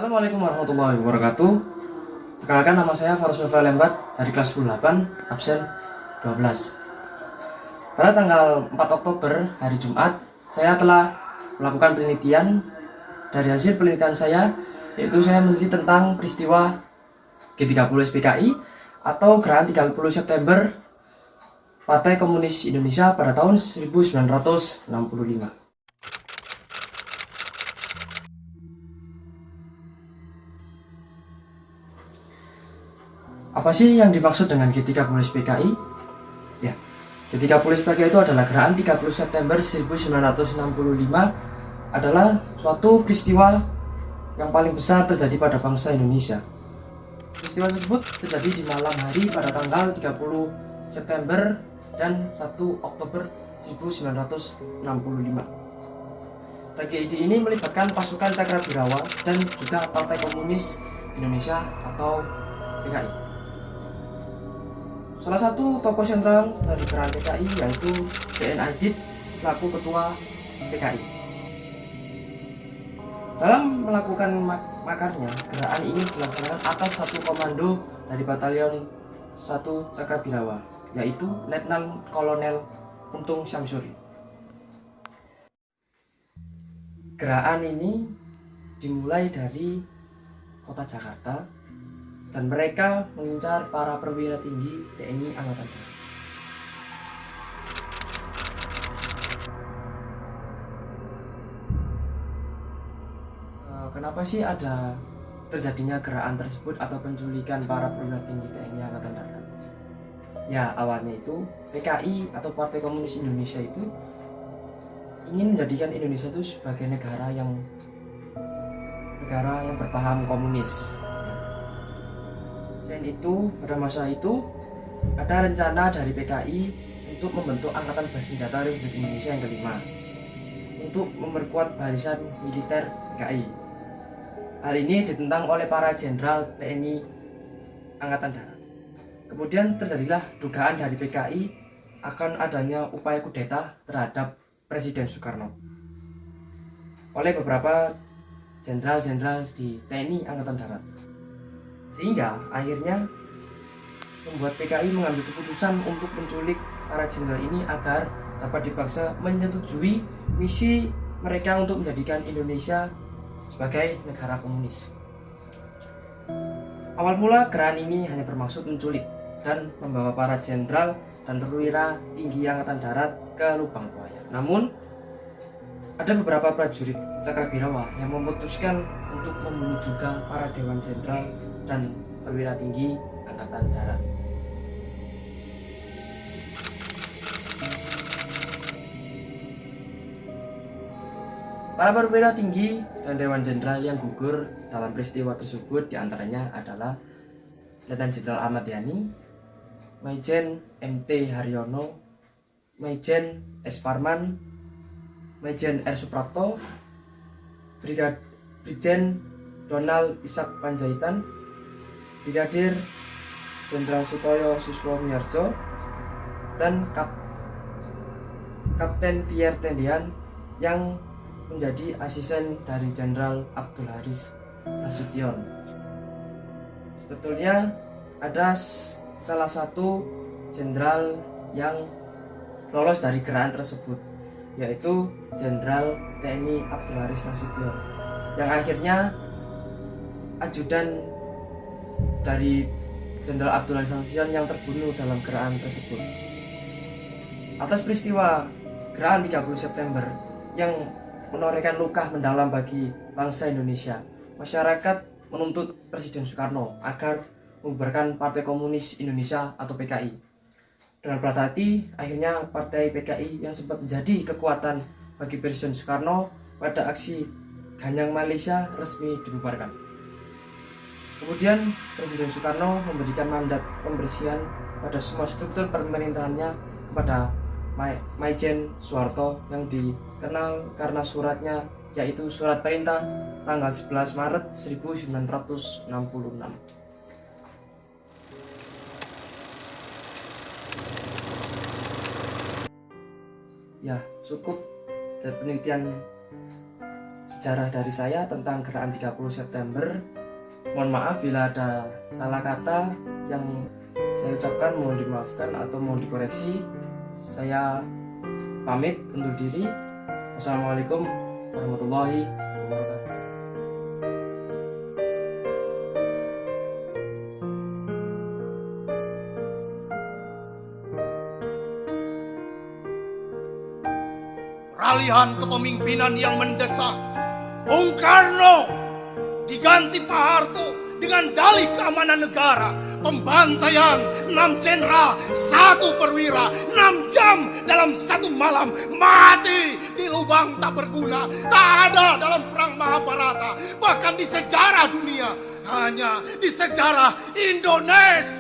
Assalamualaikum warahmatullahi wabarakatuh. Perkenalkan, nama saya Farus Novel Lembat dari kelas 8, absen 12. Pada tanggal 4 Oktober, hari Jumat, saya telah melakukan penelitian. Dari hasil penelitian saya, yaitu saya meneliti tentang peristiwa G30 SPKI atau Gerakan 30 September Partai Komunis Indonesia pada tahun 1965. Apa sih yang dimaksud dengan G30 SPKI? Ya, G30 SPKI itu adalah Gerakan 30 September 1965, adalah suatu peristiwa yang paling besar terjadi pada bangsa Indonesia. Peristiwa tersebut terjadi di malam hari pada tanggal 30 September dan 1 Oktober 1965. Tragedi ini melibatkan pasukan Cakrabirawa dan juga Partai Komunis Indonesia atau PKI. Salah satu tokoh sentral dari gerakan PKI yaitu D.N. Aidit selaku ketua PKI. Dalam melakukan makarnya, gerakan ini dilaksanakan atas satu komando dari Batalion 1 Cakrabirawa, yaitu Letnan Kolonel Untung Syamsuri. Gerakan ini dimulai dari kota Jakarta dan mereka mengincar para perwira tinggi TNI Angkatan Darat. Kenapa sih ada terjadinya gerakan tersebut atau penculikan para perwira tinggi TNI Angkatan Darat? Ya, awalnya itu PKI atau Partai Komunis Indonesia itu ingin menjadikan Indonesia itu sebagai negara yang berpaham komunis. Selain itu, pada masa itu ada rencana dari PKI untuk membentuk Angkatan Bersenjata Republik Indonesia yang kelima untuk memperkuat barisan militer PKI. Hal ini ditentang oleh para jenderal TNI Angkatan Darat. Kemudian terjadilah dugaan dari PKI akan adanya upaya kudeta terhadap Presiden Soekarno oleh beberapa jenderal-jenderal di TNI Angkatan Darat, sehingga akhirnya membuat PKI mengambil keputusan untuk menculik para jenderal ini agar dapat dipaksa menyetujui misi mereka untuk menjadikan Indonesia sebagai negara komunis. Awal mula gerakan ini hanya bermaksud menculik dan membawa para jenderal dan perwira tinggi Angkatan Darat ke lubang buaya. Namun ada beberapa prajurit Cakrabirawa yang memutuskan untuk membunuh juga para dewan jenderal dan perwira tinggi Angkatan Darat. Para perwira tinggi dan dewan jenderal yang gugur dalam peristiwa tersebut diantaranya adalah Letnan Jenderal Ahmad Yani, Maijen MT Haryono, Maijen S. Parman, Maijen R. Suprapto, Brigjen Donald Ishak Panjaitan, Brigadir Jenderal Sutoyo Suswo Miharjo, dan Kapten Pierre Tendian yang menjadi asisten dari Jenderal Abdul Haris Nasution. Sebetulnya ada salah satu jenderal yang lolos dari gerakan tersebut, yaitu Jenderal TNI Abdul Haris Nasution, yang akhirnya ajudan dari Jenderal Abdul Haris Nasution yang terbunuh dalam gerakan tersebut. Atas peristiwa gerakan 30 September yang menorehkan luka mendalam bagi bangsa Indonesia, masyarakat menuntut Presiden Soekarno agar membubarkan Partai Komunis Indonesia atau PKI. Dengan berat hati, akhirnya Partai PKI yang sempat menjadi kekuatan bagi Presiden Soekarno pada aksi Ganyang Malaysia resmi dibubarkan. Kemudian Presiden Soekarno memberikan mandat pembersihan pada semua struktur pemerintahannya kepada Maijen Soeharto yang dikenal karena suratnya, yaitu Surat Perintah tanggal 11 Maret 1966. Ya, cukup dari penelitian sejarah dari saya tentang gerakan 30 September. Mohon maaf bila ada salah kata yang saya ucapkan, mohon dimaafkan atau mohon dikoreksi. Saya pamit undur diri. Wassalamualaikum warahmatullahi wabarakatuh. Peralihan kepemimpinan yang mendesak, Bung Karno diganti Pak Harto dengan dalih keamanan negara, pembantaian 6 jenderal, 1 perwira, 6 jam dalam 1 malam, mati di lubang tak berguna, tak ada dalam perang Mahabharata, bahkan di sejarah dunia, hanya di sejarah Indonesia.